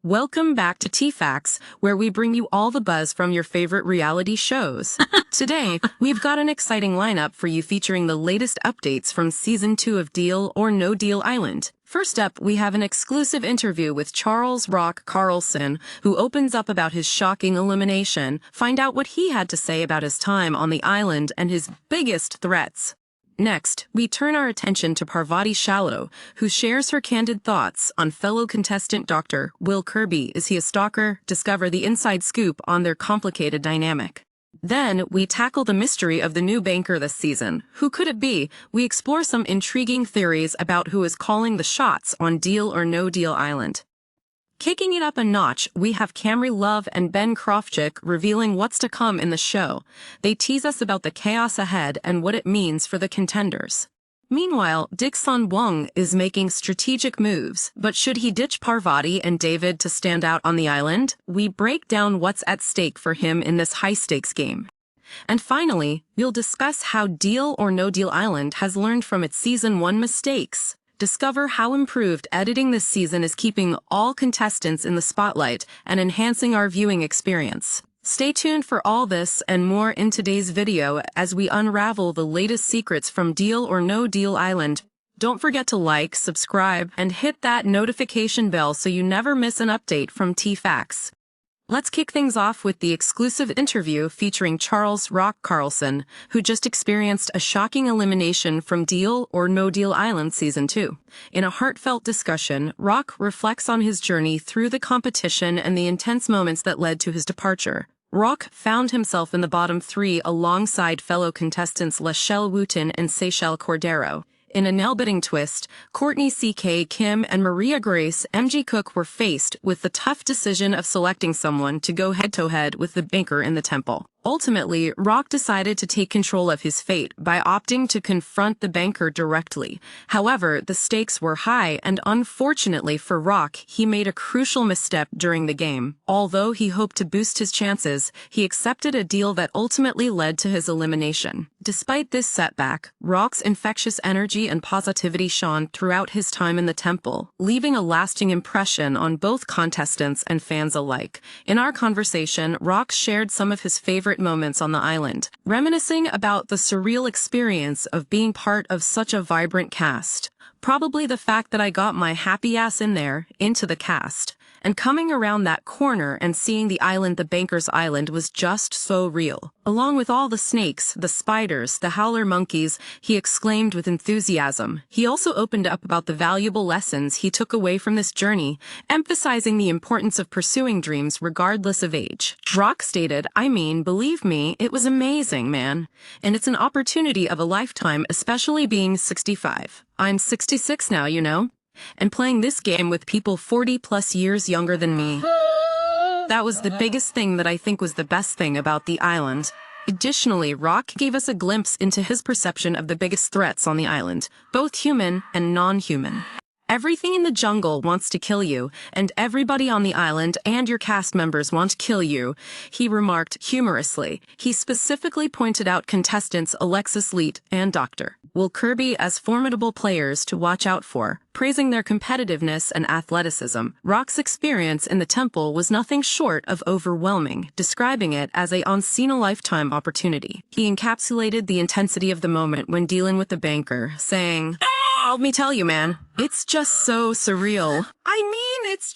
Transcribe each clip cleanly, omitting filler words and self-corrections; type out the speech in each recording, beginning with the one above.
Welcome back to T-Facts, where we bring you all the buzz from your favorite reality shows. Today, we've got an exciting lineup for you featuring the latest updates from Season 2 of Deal or No Deal Island. First up, we have an exclusive interview with Charles Rock Carlson, who opens up about his shocking elimination. Find out what he had to say about his time on the island and his biggest threats. Next, we turn our attention to Parvati Shallow, who shares her candid thoughts on fellow contestant Dr. Will Kirby. Is he a stalker? Discover the inside scoop on their complicated dynamic. Then, we tackle the mystery of the new banker this season. Who could it be? We explore some intriguing theories about who is calling the shots on Deal or No Deal Island. Kicking it up a notch, we have Kamari Love and Ben Crofchick revealing what's to come in the show. They tease us about the chaos ahead and what it means for the contenders. Meanwhile, Dickson Wong is making strategic moves, but should he ditch Parvati and David to stand out on the island? We break down what's at stake for him in this high-stakes game. And finally, we'll discuss how Deal or No Deal Island has learned from its Season 1 mistakes. Discover how improved editing this season is keeping all contestants in the spotlight and enhancing our viewing experience. Stay tuned for all this and more in today's video as we unravel the latest secrets from Deal or No Deal Island. Don't forget to like, subscribe, and hit that notification bell so you never miss an update from T-Facts. Let's kick things off with the exclusive interview featuring Charles Rock Carlson, who just experienced a shocking elimination from Deal or No Deal Island Season 2. In a heartfelt discussion, Rock reflects on his journey through the competition and the intense moments that led to his departure. Rock found himself in the bottom three alongside fellow contestants Lachelle Wooten and Seychelle Cordero. In a nail-biting twist, Courtney C.K. Kim and Maria Grace M.G. Cook were faced with the tough decision of selecting someone to go head-to-head with the banker in the temple. Ultimately, Rock decided to take control of his fate by opting to confront the banker directly. However, the stakes were high, and unfortunately for Rock, he made a crucial misstep during the game. Although he hoped to boost his chances, he accepted a deal that ultimately led to his elimination. Despite this setback, Rock's infectious energy and positivity shone throughout his time in the temple, leaving a lasting impression on both contestants and fans alike. In our conversation, Rock shared some of his favorite moments on the island, reminiscing about the surreal experience of being part of such a vibrant cast. Probably the fact that I got my happy ass in there, into the cast, and coming around that corner and seeing the island, the banker's island, was just so real. Along with all the snakes, the spiders, the howler monkeys, he exclaimed with enthusiasm. He also opened up about the valuable lessons he took away from this journey, emphasizing the importance of pursuing dreams regardless of age. Rock stated, "I mean, believe me, it was amazing, man. And it's an opportunity of a lifetime, especially being 65. I'm 66 now, you know? And playing this game with people 40 plus years younger than me. That was the biggest thing that I think was the best thing about the island." Additionally, Rock gave us a glimpse into his perception of the biggest threats on the island, both human and non-human. Everything in the jungle wants to kill you, and everybody on the island and your cast members want to kill you, he remarked humorously. He specifically pointed out contestants Alexis Leet and Dr. Will Kirby as formidable players to watch out for, praising their competitiveness and athleticism. Rock's experience in the temple was nothing short of overwhelming, describing it as a once-in-a-lifetime opportunity. He encapsulated the intensity of the moment when dealing with the banker, saying, "Let me tell you, man, it's just so surreal. I mean, it's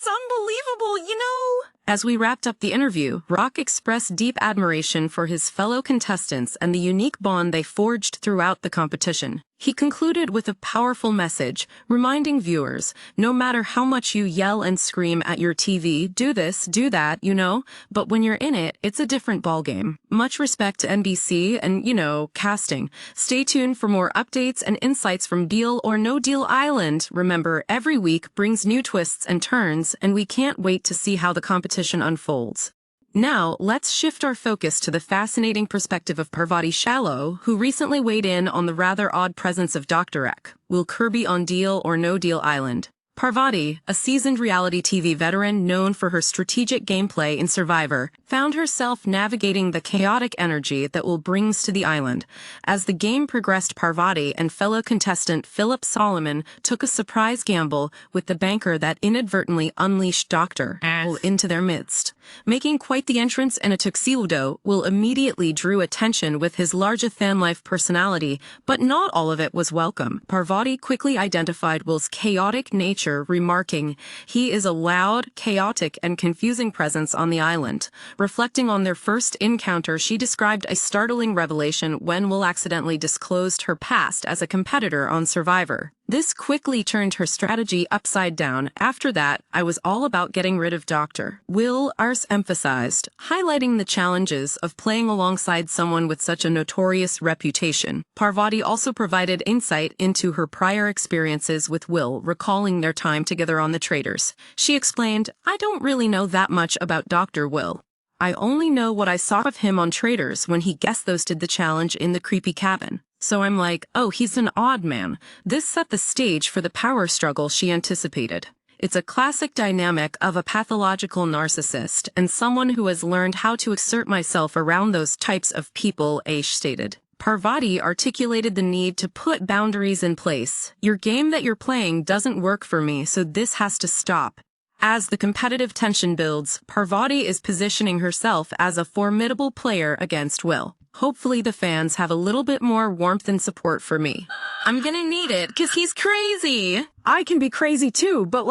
unbelievable, you know?" As we wrapped up the interview, Rock expressed deep admiration for his fellow contestants and the unique bond they forged throughout the competition. He concluded with a powerful message, reminding viewers, no matter how much you yell and scream at your TV, do this, do that, you know, but when you're in it, it's a different ballgame. Much respect to NBC and, casting. Stay tuned for more updates and insights from Deal or No Deal Island. Remember, every week brings new twists and turns, and we can't wait to see how the competition unfolds. Now, let's shift our focus to the fascinating perspective of Parvati Shallow, who recently weighed in on the rather odd presence of Dr. Will Kirby on Deal or No Deal Island. Parvati, a seasoned reality TV veteran known for her strategic gameplay in Survivor, found herself navigating the chaotic energy that Will brings to the island. As the game progressed, Parvati and fellow contestant Philip Solomon took a surprise gamble with the banker that inadvertently unleashed Dr. Will into their midst. Making quite the entrance in a tuxedo, Will immediately drew attention with his larger-than-life personality, but not all of it was welcome. Parvati quickly identified Will's chaotic nature, remarking, "He is a loud, chaotic, and confusing presence on the island." Reflecting on their first encounter, she described a startling revelation when Will accidentally disclosed her past as a competitor on Survivor. This quickly turned her strategy upside down. "After that, I was all about getting rid of Dr. Will," Ars emphasized, highlighting the challenges of playing alongside someone with such a notorious reputation. Parvati also provided insight into her prior experiences with Will, recalling their time together on the Traders. She explained, "I don't really know that much about Dr. Will. I only know what I saw of him on Traders when he guest-hosted the challenge in the creepy cabin. So I'm like, oh, he's an odd man." This set the stage for the power struggle she anticipated. It's a classic dynamic of a pathological narcissist and someone who has learned how to assert myself around those types of people, Aish stated. Parvati articulated the need to put boundaries in place. "Your game that you're playing doesn't work for me, so this has to stop." As the competitive tension builds, Parvati is positioning herself as a formidable player against Will. "Hopefully the fans have a little bit more warmth and support for me. I'm gonna need it, 'cause he's crazy." "I can be crazy too, but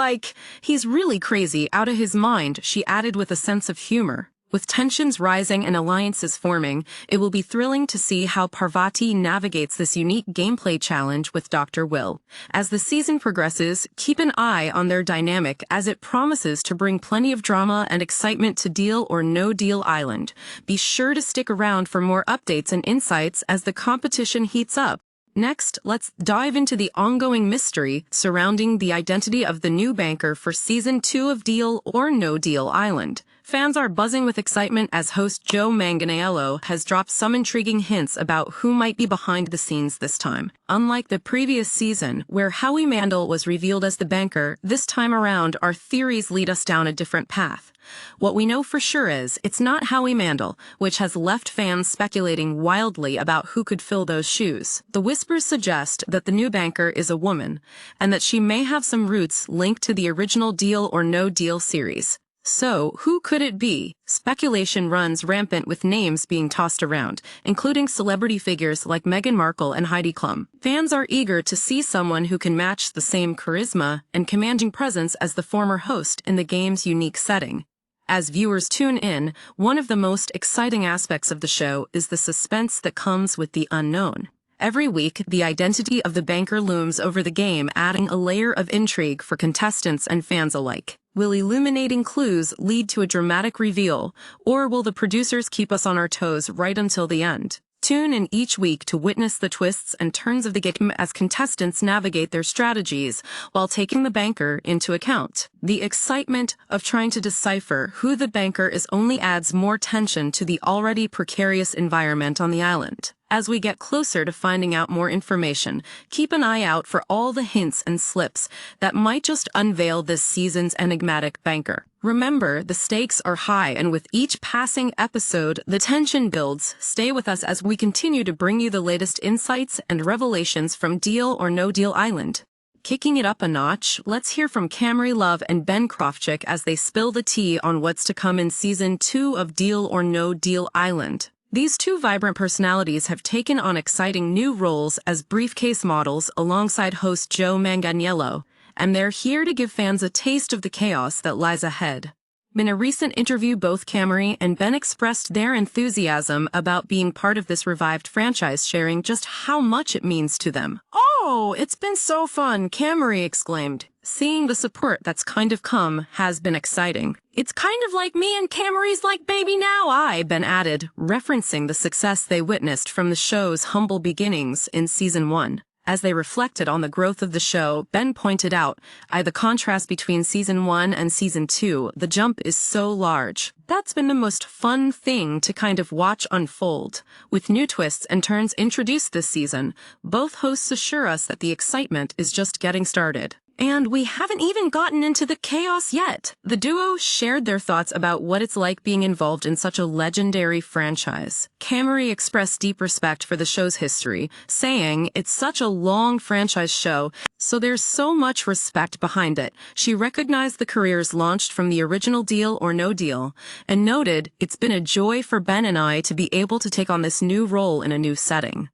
he's really crazy, out of his mind," she added with a sense of humor. With tensions rising and alliances forming, it will be thrilling to see how Parvati navigates this unique gameplay challenge with Dr. Will. As the season progresses, keep an eye on their dynamic, as it promises to bring plenty of drama and excitement to Deal or No Deal Island. Be sure to stick around for more updates and insights as the competition heats up. Next, let's dive into the ongoing mystery surrounding the identity of the new banker for Season 2 of Deal or No Deal Island. Fans are buzzing with excitement as host Joe Manganiello has dropped some intriguing hints about who might be behind the scenes this time. Unlike the previous season, where Howie Mandel was revealed as the banker, this time around our theories lead us down a different path. What we know for sure is, it's not Howie Mandel, which has left fans speculating wildly about who could fill those shoes. The whispers suggest that the new banker is a woman, and that she may have some roots linked to the original Deal or No Deal series. So, who could it be? Speculation runs rampant with names being tossed around, including celebrity figures like Meghan Markle and Heidi Klum. Fans are eager to see someone who can match the same charisma and commanding presence as the former host in the game's unique setting. As viewers tune in, one of the most exciting aspects of the show is the suspense that comes with the unknown. Every week, the identity of the banker looms over the game, adding a layer of intrigue for contestants and fans alike. Will illuminating clues lead to a dramatic reveal, or will the producers keep us on our toes right until the end? Tune in each week to witness the twists and turns of the game as contestants navigate their strategies while taking the banker into account. The excitement of trying to decipher who the banker is only adds more tension to the already precarious environment on the island. As we get closer to finding out more information, keep an eye out for all the hints and slips that might just unveil this season's enigmatic banker. Remember, the stakes are high, and with each passing episode, the tension builds. Stay with us as we continue to bring you the latest insights and revelations from Deal or No Deal Island. Kicking it up a notch, let's hear from Kamari Love and Ben Crofchick as they spill the tea on what's to come in Season 2 of Deal or No Deal Island. These two vibrant personalities have taken on exciting new roles as briefcase models alongside host Joe Manganiello, and they're here to give fans a taste of the chaos that lies ahead. In a recent interview, both Kamari and Ben expressed their enthusiasm about being part of this revived franchise, sharing just how much it means to them. "Oh, it's been so fun," Kamari exclaimed. "Seeing the support that's kind of come has been exciting. It's kind of like me and Kamari's like baby now, Ben added, referencing the success they witnessed from the show's humble beginnings in Season 1. As they reflected on the growth of the show, Ben pointed out, the contrast between Season 1 and Season 2, the jump is so large. That's been the most fun thing to kind of watch unfold. With new twists and turns introduced this season, both hosts assure us that the excitement is just getting started. And we haven't even gotten into the chaos yet. The duo shared their thoughts about what it's like being involved in such a legendary franchise. Kamari expressed deep respect for the show's history, saying it's such a long franchise show, so there's so much respect behind it. She recognized the careers launched from the original Deal or No Deal, and noted it's been a joy for Ben and I to be able to take on this new role in a new setting.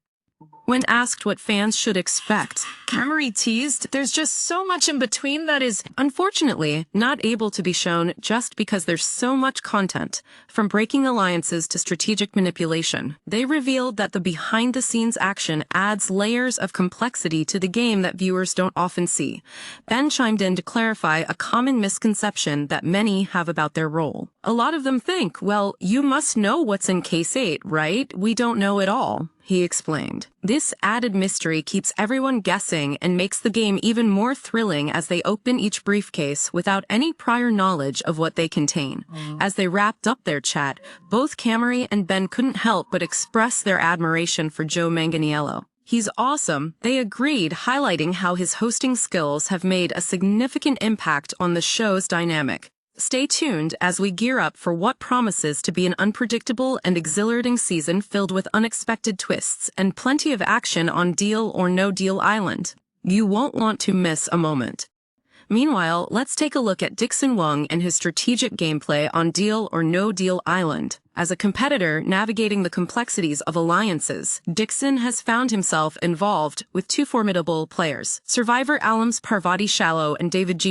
When asked what fans should expect, Kamari teased, "There's just so much in between that is, unfortunately, not able to be shown just because there's so much content." From breaking alliances to strategic manipulation, they revealed that the behind-the-scenes action adds layers of complexity to the game that viewers don't often see. Ben chimed in to clarify a common misconception that many have about their role. A lot of them think, well, you must know what's in Case 8, right? We don't know it all, he explained. This added mystery keeps everyone guessing and makes the game even more thrilling as they open each briefcase without any prior knowledge of what they contain. As they wrapped up their chat, both Kamari and Ben couldn't help but express their admiration for Joe Manganiello. "He's awesome," they agreed, highlighting how his hosting skills have made a significant impact on the show's dynamic. Stay tuned as we gear up for what promises to be an unpredictable and exhilarating season filled with unexpected twists and plenty of action on Deal or No Deal Island. You won't want to miss a moment. Meanwhile, let's take a look at Dickson Wong and his strategic gameplay on Deal or No Deal Island. As a competitor navigating the complexities of alliances, Dickson has found himself involved with two formidable players, Survivor alums Parvati Shallow and David.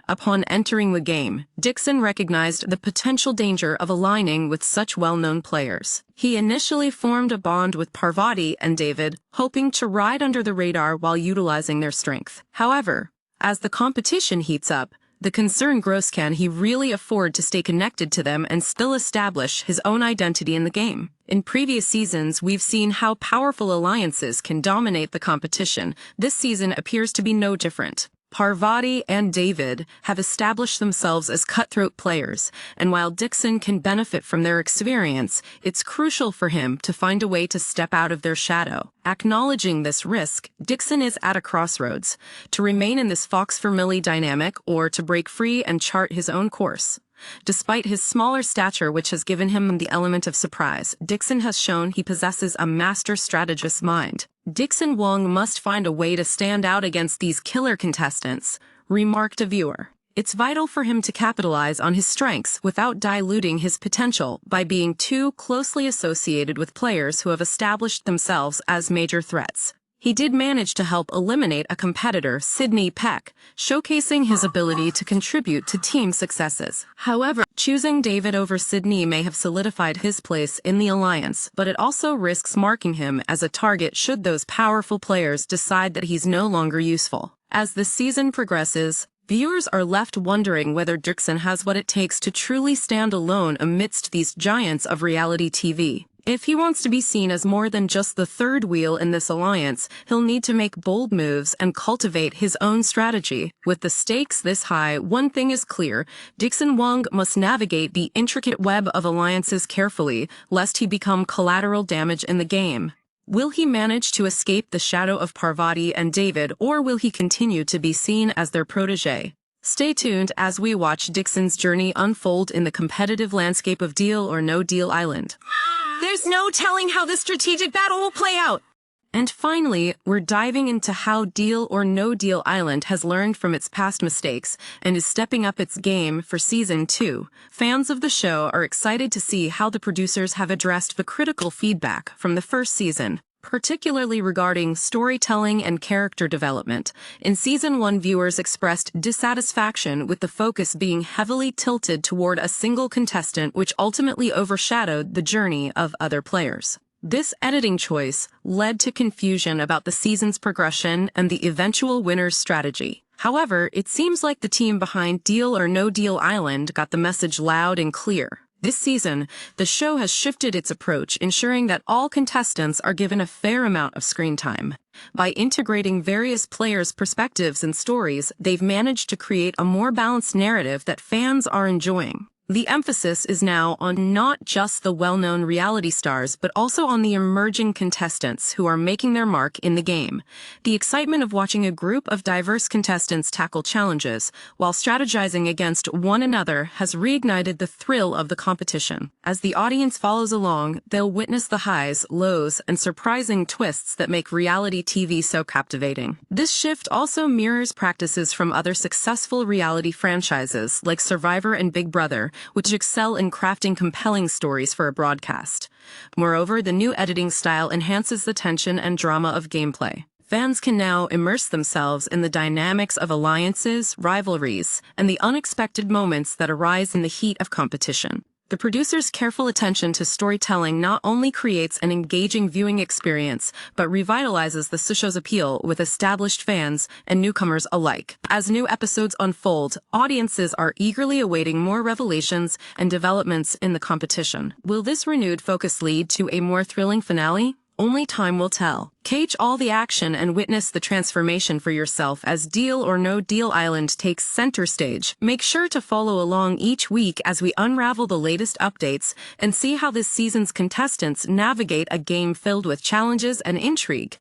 Upon entering the game, Dickson recognized the potential danger of aligning with such well-known players. He initially formed a bond with Parvati and David, hoping to ride under the radar while utilizing their strength. However, as the competition heats up, the concern grows: can he really afford to stay connected to them and still establish his own identity in the game? In previous seasons, we've seen how powerful alliances can dominate the competition. This season appears to be no different. Parvati and David have established themselves as cutthroat players, and while Dickson can benefit from their experience, it's crucial for him to find a way to step out of their shadow. Acknowledging this risk, Dickson is at a crossroads: to remain in this Fox-Vermilly dynamic or to break free and chart his own course. Despite his smaller stature, which has given him the element of surprise, Dickson has shown he possesses a master strategist's mind. Dickson Wong must find a way to stand out against these killer contestants, remarked a viewer. It's vital for him to capitalize on his strengths without diluting his potential by being too closely associated with players who have established themselves as major threats. He did manage to help eliminate a competitor, Sydney Peck, showcasing his ability to contribute to team successes. However, choosing David over Sydney may have solidified his place in the alliance, but it also risks marking him as a target should those powerful players decide that he's no longer useful. As the season progresses, viewers are left wondering whether Dickson has what it takes to truly stand alone amidst these giants of reality TV. If he wants to be seen as more than just the third wheel in this alliance, he'll need to make bold moves and cultivate his own strategy. With the stakes this high, one thing is clear: Dickson Wong must navigate the intricate web of alliances carefully, lest he become collateral damage in the game. Will he manage to escape the shadow of Parvati and David, or will he continue to be seen as their protege? Stay tuned as we watch Dickson's journey unfold in the competitive landscape of Deal or No Deal Island. There's no telling how this strategic battle will play out. And finally, we're diving into how Deal or No Deal Island has learned from its past mistakes and is stepping up its game for Season 2. Fans of the show are excited to see how the producers have addressed the critical feedback from the first season, particularly regarding storytelling and character development. In Season 1, viewers expressed dissatisfaction with the focus being heavily tilted toward a single contestant, which ultimately overshadowed the journey of other players. This editing choice led to confusion about the season's progression and the eventual winner's strategy. However, it seems like the team behind Deal or No Deal Island got the message loud and clear. This season, the show has shifted its approach, ensuring that all contestants are given a fair amount of screen time. By integrating various players' perspectives and stories, they've managed to create a more balanced narrative that fans are enjoying. The emphasis is now on not just the well-known reality stars, but also on the emerging contestants who are making their mark in the game. The excitement of watching a group of diverse contestants tackle challenges while strategizing against one another has reignited the thrill of the competition. As the audience follows along, they'll witness the highs, lows, and surprising twists that make reality TV so captivating. This shift also mirrors practices from other successful reality franchises like Survivor and Big Brother, which excel in crafting compelling stories for a broadcast. Moreover, the new editing style enhances the tension and drama of gameplay. Fans can now immerse themselves in the dynamics of alliances, rivalries, and the unexpected moments that arise in the heat of competition. The producer's careful attention to storytelling not only creates an engaging viewing experience, but revitalizes the show's appeal with established fans and newcomers alike. As new episodes unfold, audiences are eagerly awaiting more revelations and developments in the competition. Will this renewed focus lead to a more thrilling finale? Only time will tell. Catch all the action and witness the transformation for yourself as Deal or No Deal Island takes center stage. Make sure to follow along each week as we unravel the latest updates and see how this season's contestants navigate a game filled with challenges and intrigue.